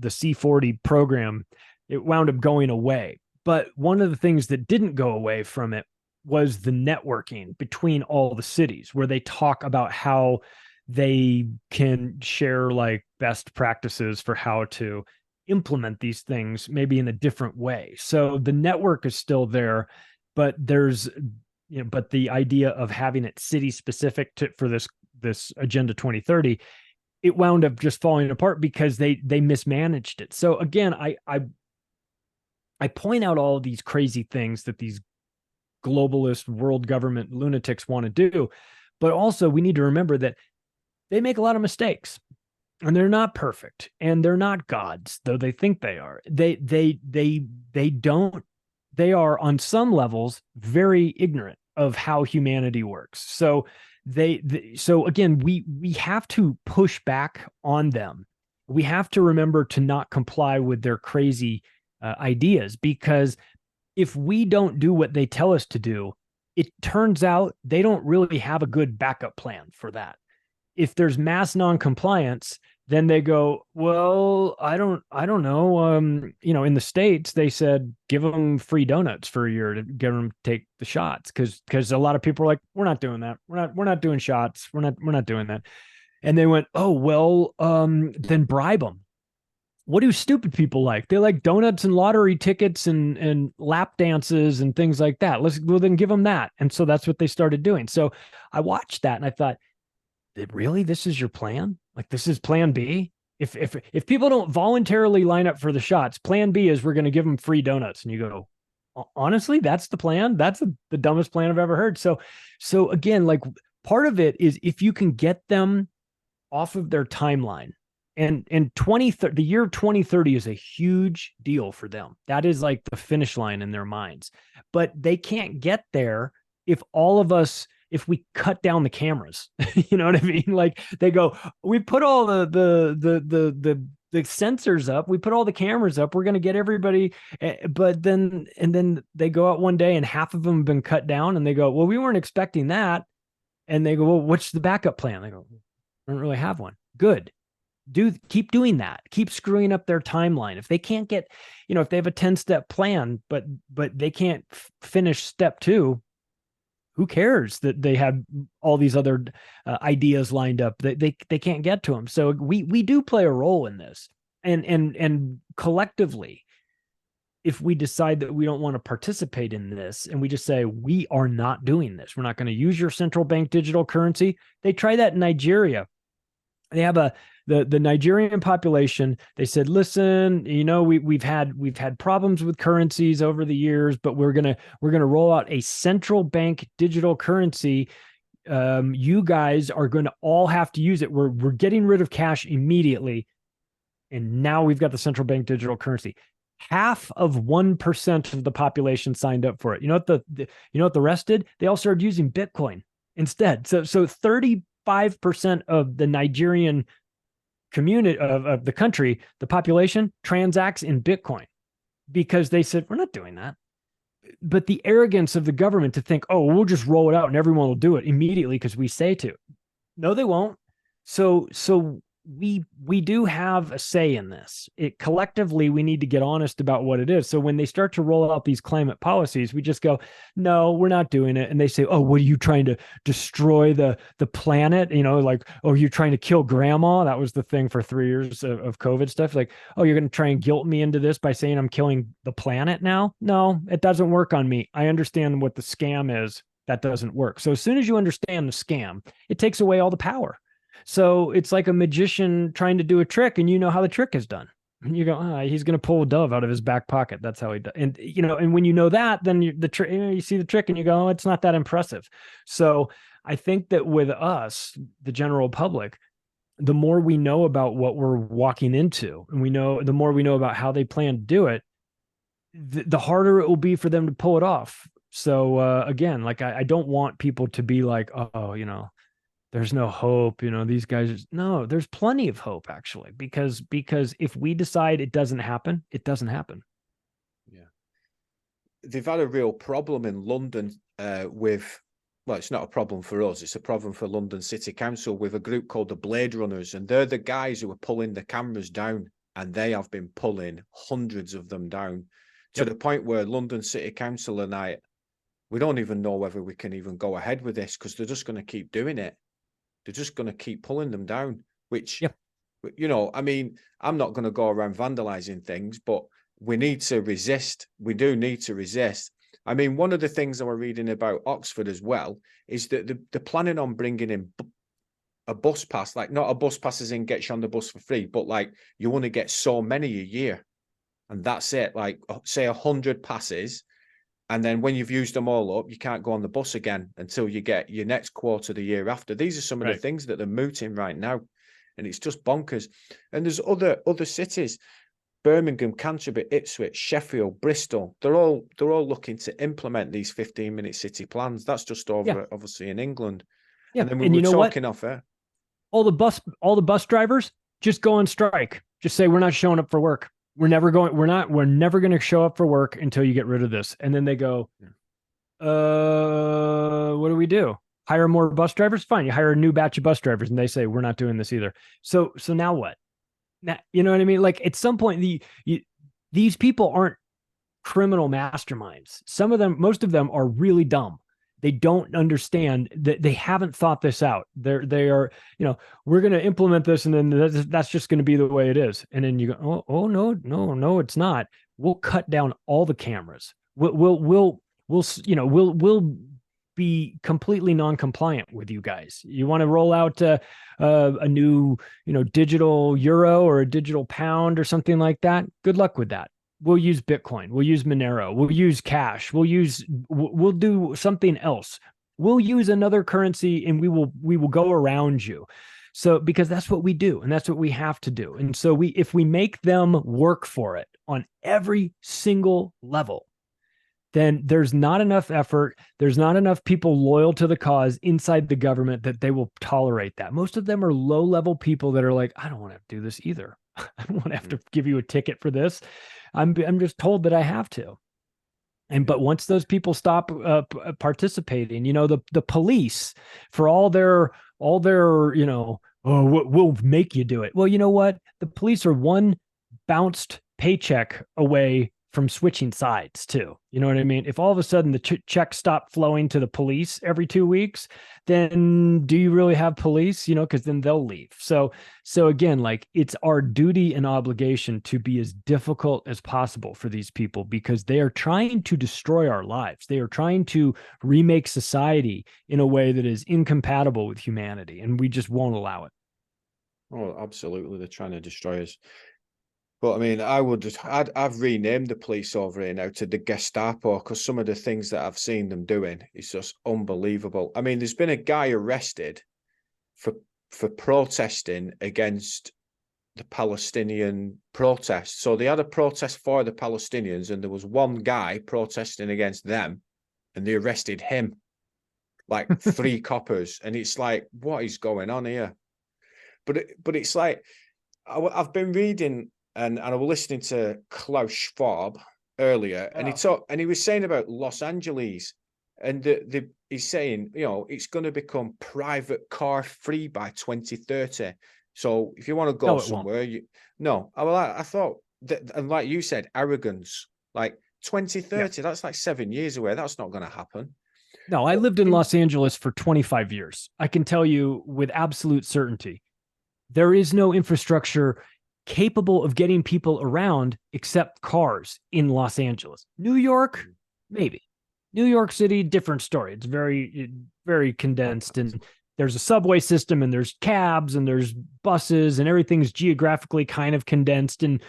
C40 program. It wound up going away. But one of the things that didn't go away from it was the networking between all the cities, where they talk about how they can share like best practices for how to implement these things maybe in a different way. So the network is still there, but but the idea of having it city specific for this Agenda 2030 it wound up just falling apart because they mismanaged it. So again, I point out all of these crazy things that these globalist world government lunatics want to do, but also we need to remember that they make a lot of mistakes, and they're not perfect, and they're not gods, though they think they are. They are on some levels very ignorant of how humanity works. So so again, we have to push back on them. We have to remember to not comply with their crazy ideas, because if we don't do what they tell us to do, it turns out they don't really have a good backup plan for that. If there's mass non-compliance, then they go, well, I don't know. In the States, they said, give them free donuts for a year to get them to take the shots. Cause a lot of people are like, we're not doing that. We're not doing shots. We're not doing that. And they went, oh, well, then bribe them. What do stupid people like? They like donuts and lottery tickets and lap dances and things like that. Well, then give them that. And so that's what they started doing. So I watched that and I thought, really, this is your plan? Like, this is plan B? If people don't voluntarily line up for the shots, plan B is we're going to give them free donuts. And you go, honestly, that's the plan? That's the dumbest plan I've ever heard. So again, like, part of it is if you can get them off of their timeline, and the year 2030 is a huge deal for them. That is like the finish line in their minds. But they can't get there if we cut down the cameras. You know what I mean? Like, they go, we put all the sensors up, we put all the cameras up, we're going to get everybody. But then they go out one day and half of them have been cut down, and they go, well, we weren't expecting that. And they go, well, what's the backup plan? They go, I don't really have one. Good. Keep doing that. Keep screwing up their timeline. If they can't get, if they have a 10-step plan, but they can't finish step 2, who cares that they have all these other ideas lined up? They can't get to them. So we do play a role in this, and collectively, if we decide that we don't want to participate in this, and we just say, we are not doing this, we're not going to use your central bank digital currency. They try that in Nigeria. They have the Nigerian population. They said, listen, we've had problems with currencies over the years, but we're gonna roll out a central bank digital currency. You guys are going to all have to use it. We're getting rid of cash immediately, and now we've got the central bank digital currency. Half of 1% of the population signed up for it. You know what the rest did? They all started using Bitcoin instead. So 35% of the Nigerian community of the country, the population, transacts in Bitcoin, because they said, we're not doing that. But the arrogance of the government to think, oh, we'll just roll it out and everyone will do it immediately because we say to. No, they won't. So we do have a say in this. Collectively, we need to get honest about what it is. So when they start to roll out these climate policies, we just go, no, we're not doing it. And they say, oh, what are you trying to destroy the planet? Like, oh, you're trying to kill grandma. That was the thing for 3 years of COVID stuff. Like, oh, you're going to try and guilt me into this by saying I'm killing the planet now? No, it doesn't work on me. I understand what the scam is. That doesn't work. So as soon as you understand the scam, it takes away all the power. So it's like a magician trying to do a trick, and you know how the trick is done. And you go, he's going to pull a dove out of his back pocket. That's how he does. And and when you know that, then you see the trick and you go, oh, it's not that impressive. So I think that with us, the general public, the more we know about what we're walking into, and the more we know about how they plan to do it, the harder it will be for them to pull it off. So again, like, I don't want people to be like, oh, there's no hope, these guys. No, there's plenty of hope, actually, because if we decide it doesn't happen, it doesn't happen. Yeah. They've had a real problem in London well, it's not a problem for us. It's a problem for London City Council with a group called the Blade Runners. And they're the guys who are pulling the cameras down, and they have been pulling hundreds of them down to the point where London City Council and we don't even know whether we can even go ahead with this, because they're just going to keep doing it. They're just going to keep pulling them down, which, I mean, I'm not going to go around vandalizing things, but we need to resist. We do need to resist. I mean, one of the things that we're reading about Oxford as well is that they're planning on bringing in a bus pass, like not a bus pass as in gets you on the bus for free, but like you only get so many a year. And that's it. Like say 100 passes. And then when you've used them all up, you can't go on the bus again until you get your next quarter the year after. These are some of the things that they're mooting right now. And it's just bonkers. And there's other cities, Birmingham, Canterbury, Ipswich, Sheffield, Bristol. They're all looking to implement these 15-minute city plans. That's just over obviously in England. Yeah. And then we were talking off air. All the bus drivers just go on strike. Just say we're not showing up for work. We're never going to show up for work until you get rid of this. And then they go, what do we do? Hire more bus drivers? Fine. You hire a new batch of bus drivers and they say, we're not doing this either. So now what? Now, you know what I mean? Like at some point, these people aren't criminal masterminds. Most of them are really dumb. They don't understand that they haven't thought this out. They are, we're going to implement this and then that's just going to be the way it is. And then you go, oh no, it's not. We'll cut down all the cameras. We'll be completely non-compliant with you guys. You want to roll out a new, digital euro or a digital pound or something like that? Good luck with that. We'll use Bitcoin. We'll use Monero. We'll use cash. We'll do something else. We'll use another currency and we will go around you. So, because that's what we do and that's what we have to do. And so if we make them work for it on every single level, then there's not enough effort. There's not enough people loyal to the cause inside the government that they will tolerate that. Most of them are low-level people that are like, I don't want to do this either. I don't want to have to give you a ticket for this. I'm just told that I have to. But once those people stop participating, the police, for all their we'll make you do it. Well, you know what? The police are one bounced paycheck away from switching sides too. You know what I mean? If all of a sudden the checks stop flowing to the police every 2 weeks, then do you really have police? Because then they'll leave. So again, like it's our duty and obligation to be as difficult as possible for these people because they are trying to destroy our lives. They are trying to remake society in a way that is incompatible with humanity, and we just won't allow it. Oh, absolutely. They're trying to destroy us. But I mean, I've renamed the police over here now to the Gestapo because some of the things that I've seen them doing is just unbelievable. I mean, there's been a guy arrested for protesting against the Palestinian protest. So they had a protest for the Palestinians and there was one guy protesting against them and they arrested him, like 3 coppers. And it's like, what is going on here? But it's like, I've been reading and I was listening to Klaus Schwab earlier, and he was saying about Los Angeles, and he's saying, it's going to become private car free by 2030. So if you want to go somewhere, I thought that, and like you said, arrogance, like 2030, that's like 7 years away. That's not going to happen. No, I lived in Los Angeles for 25 years. I can tell you with absolute certainty, there is no infrastructure capable of getting people around except cars in Los Angeles. New York, maybe. New York City, different story. It's very, very condensed, and there's a subway system and there's cabs and there's buses and everything's geographically kind of condensed. And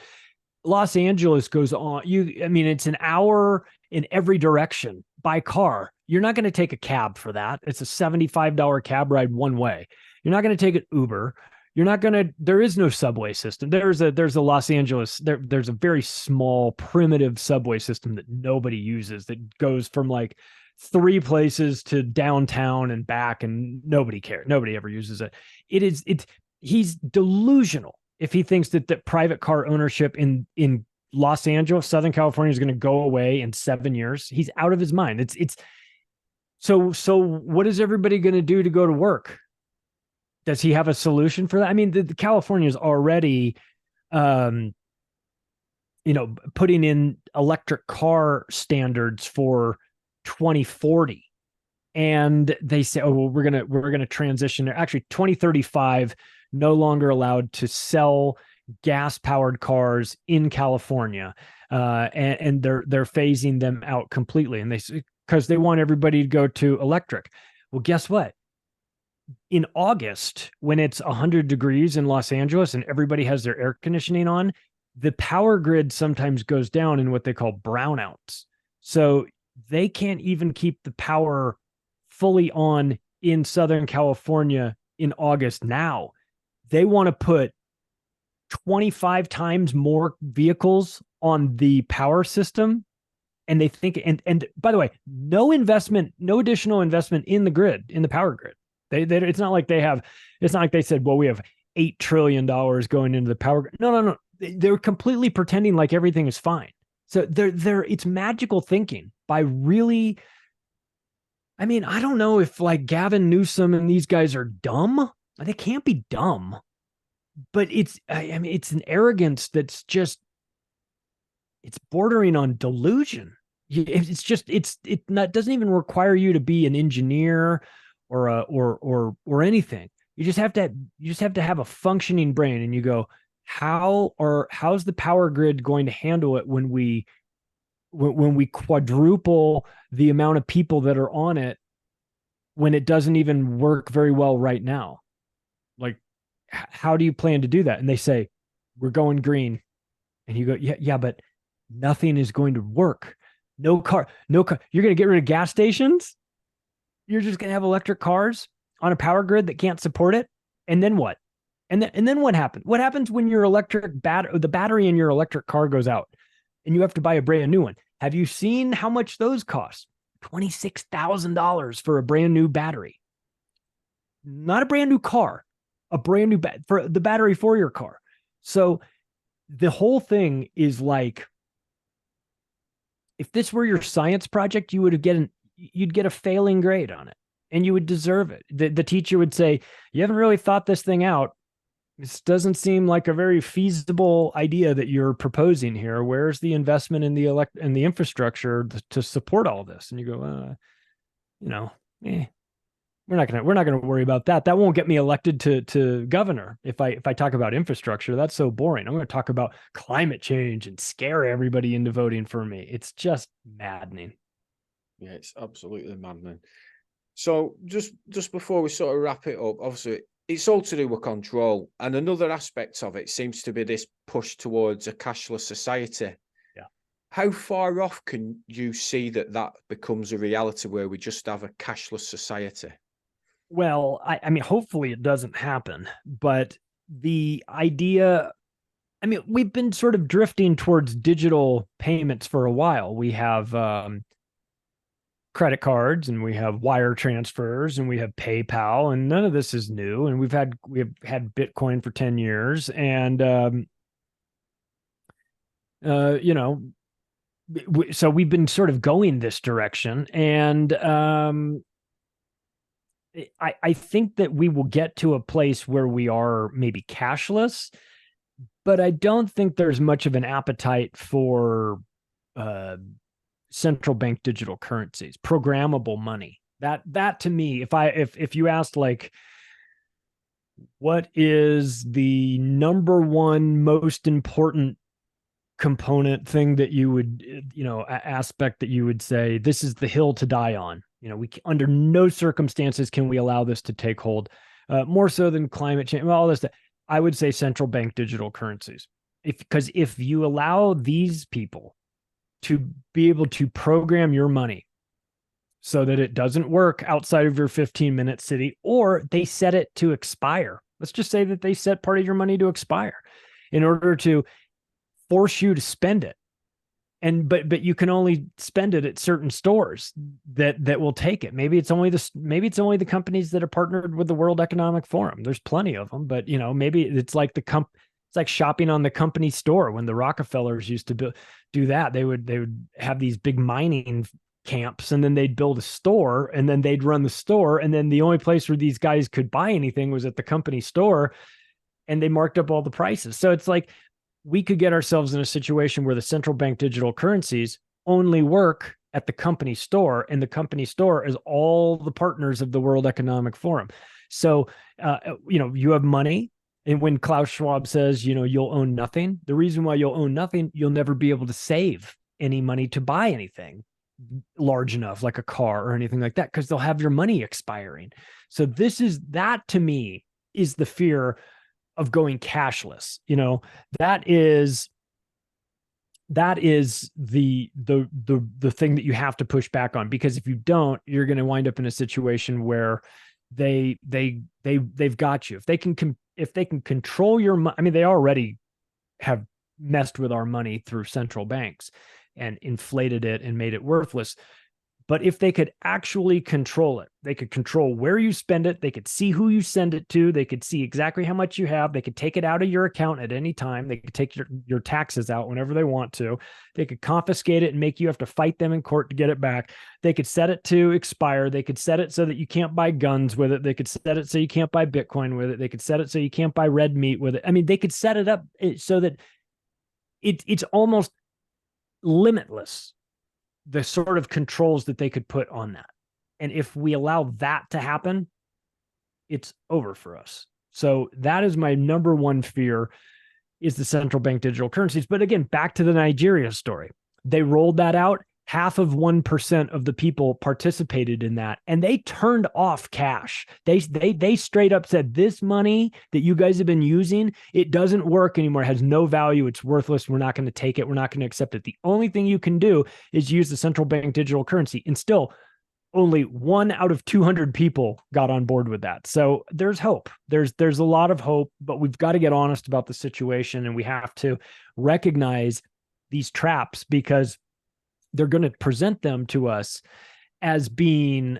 Los Angeles goes on. It's an hour in every direction by car. You're not going to take a cab for that. It's a $75 cab ride one way. You're not going to take an Uber. There is no subway system. There's a Los Angeles, there's a very small primitive subway system that nobody uses that goes from like 3 places to downtown and back, and nobody cares. Nobody ever uses it. He's delusional if he thinks that private car ownership in Los Angeles, Southern California is going to go away in 7 years. He's out of his mind. So what is everybody going to do to go to work? Does he have a solution for that? I mean, the California is already, putting in electric car standards for 2040, and they say, "Oh, well, we're gonna transition." Actually, 2035, no longer allowed to sell gas-powered cars in California, and they're phasing them out completely, and because they want everybody to go to electric. Well, guess what? in August, when it's 100 degrees in Los Angeles and everybody has their air conditioning on, the power grid sometimes goes down in what they call brownouts. So they can't even keep the power fully on in Southern California in August now. They want to put 25 times more vehicles on the power system. And they think, and by the way, no additional investment in the grid, in the power grid. It's not like they said, well, we have $8 trillion going into the power grid. No. They're completely pretending like everything is fine. So it's magical thinking by really, I mean, I don't know if like Gavin Newsom and these guys are dumb. They can't be dumb, but it's an arrogance that's just, it's bordering on delusion. It doesn't even require you to be an engineer or anything. You just have to have a functioning brain, and you go, how's the power grid going to handle it when we quadruple the amount of people that are on it, when it doesn't even work very well right now? Like, how do you plan to do that? And they say, we're going green. And you go, yeah, but nothing is going to work. No car. You're going to get rid of gas stations. You're just going to have electric cars on a power grid that can't support it. And then what? And then what happens? What happens when your the battery in your electric car goes out and you have to buy a brand new one? Have you seen how much those cost? $26,000 for a brand new battery. Not a brand new car, a brand new for the battery for your car. So the whole thing is like, if this were your science project, you'd get a failing grade on it, and you would deserve it. The teacher would say, you haven't really thought this thing out. This doesn't seem like a very feasible idea that you're proposing here. Where's the investment in the infrastructure to support all this? And you go, we're not gonna worry about that. That won't get me elected to governor. If I talk about infrastructure, that's so boring. I'm going to talk about climate change and scare everybody into voting for me. It's just maddening. Yeah, it's absolutely maddening. So just before we sort of wrap it up, obviously it's all to do with control, and another aspect of it seems to be this push towards a cashless society. Yeah. How far off can you see that becomes a reality where we just have a cashless society? Well, I mean, hopefully it doesn't happen, but the idea, I mean, we've been sort of drifting towards digital payments for a while. We have credit cards, and we have wire transfers, and we have PayPal, and none of this is new. And we have had Bitcoin for 10 years, and so we've been sort of going this direction, and I think that we will get to a place where we are maybe cashless, but I don't think there's much of an appetite for central bank digital currencies, programmable money. That to me, if you asked, like, what is the number one most important component thing that you would, aspect that you would say, this is the hill to die on. We under no circumstances can we allow this to take hold, more so than climate change. All this stuff. I would say central bank digital currencies, because if you allow these people to be able to program your money so that it doesn't work outside of your 15-minute city, or they set it to expire. Let's just say that they set part of your money to expire in order to force you to spend it. But you can only spend it at certain stores that will take it. Maybe it's only the companies that are partnered with the World Economic Forum. There's plenty of them, but maybe it's like it's like shopping on the company store. When the Rockefellers used to do that, they would have these big mining camps, and then they'd build a store, and then they'd run the store, and then the only place where these guys could buy anything was at the company store, and they marked up all the prices. So it's like, we could get ourselves in a situation where the central bank digital currencies only work at the company store, and the company store is all the partners of the World Economic Forum. So, you have money. And when Klaus Schwab says, you'll own nothing, the reason why you'll own nothing, you'll never be able to save any money to buy anything, large enough, like a car or anything like that, because they'll have your money expiring. So that to me is the fear of going cashless. That is the thing that you have to push back on, because if you don't, you're going to wind up in a situation where they've got you. If they can control your money, I mean, they already have messed with our money through central banks and inflated it and made it worthless. But if they could actually control it, they could control where you spend it. They could see who you send it to. They could see exactly how much you have. They could take it out of your account at any time. They could take your taxes out whenever they want to. They could confiscate it and make you have to fight them in court to get it back. They could set it to expire. They could set it so that you can't buy guns with it. They could set it so you can't buy Bitcoin with it. They could set it so you can't buy red meat with it. I mean, they could set it up so that it's almost limitless, the sort of controls that they could put on that. And if we allow that to happen, it's over for us. So that is my number one fear, is the central bank digital currencies. But again, back to the Nigeria story. They rolled that out. Half of 1% of the people participated in that, and they turned off cash. They straight up said, this money that you guys have been using, it doesn't work anymore. It has no value. It's worthless. We're not going to take it. We're not going to accept it. The only thing you can do is use the central bank digital currency. And still, only 1 out of 200 people got on board with that. So there's hope. There's a lot of hope, but we've got to get honest about the situation, and we have to recognize these traps, because they're going to present them to us as being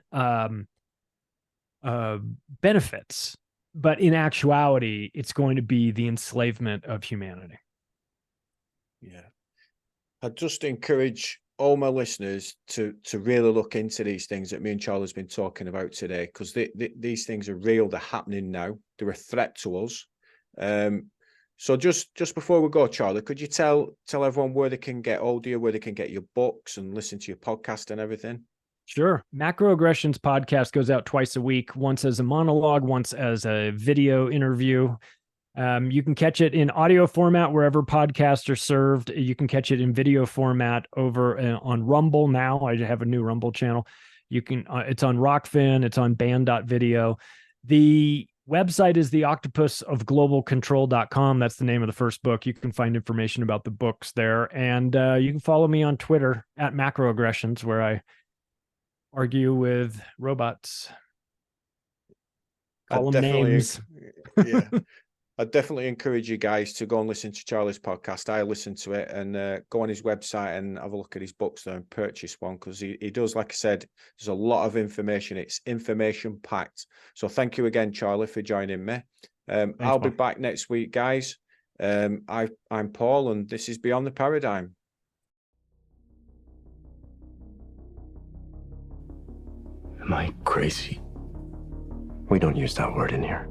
benefits, but in actuality, it's going to be the enslavement of humanity. Yeah. I'd just encourage all my listeners to really look into these things that me and Charlie's been talking about today, because these things are real. They're happening now. They're a threat to us. So just before we go, Charlie, could you tell everyone where they can get hold of you, where they can get your books and listen to your podcast and everything? Sure. Macroagressions Podcast goes out twice a week, once as a monologue, once as a video interview. You can catch it in audio format wherever podcasts are served. You can catch it in video format over on Rumble now. I have a new Rumble channel. You can. It's on Rockfin. It's on band.video. The website is the Octopus of globalcontrol.com. That's the name of the first book. You can find information about the books there. And you can follow me on Twitter at Macroaggressions, where I argue with robots. Call them names. Yeah. I definitely encourage you guys to go and listen to Charlie's podcast. I listen to it, and go on his website and have a look at his books there and purchase one, because he does, like I said, there's a lot of information. It's information packed. So thank you again, Charlie, for joining me. Thanks, I'll be back next week, guys. I'm Paul, and this is Beyond the Paradigm. Am I crazy? We don't use that word in here.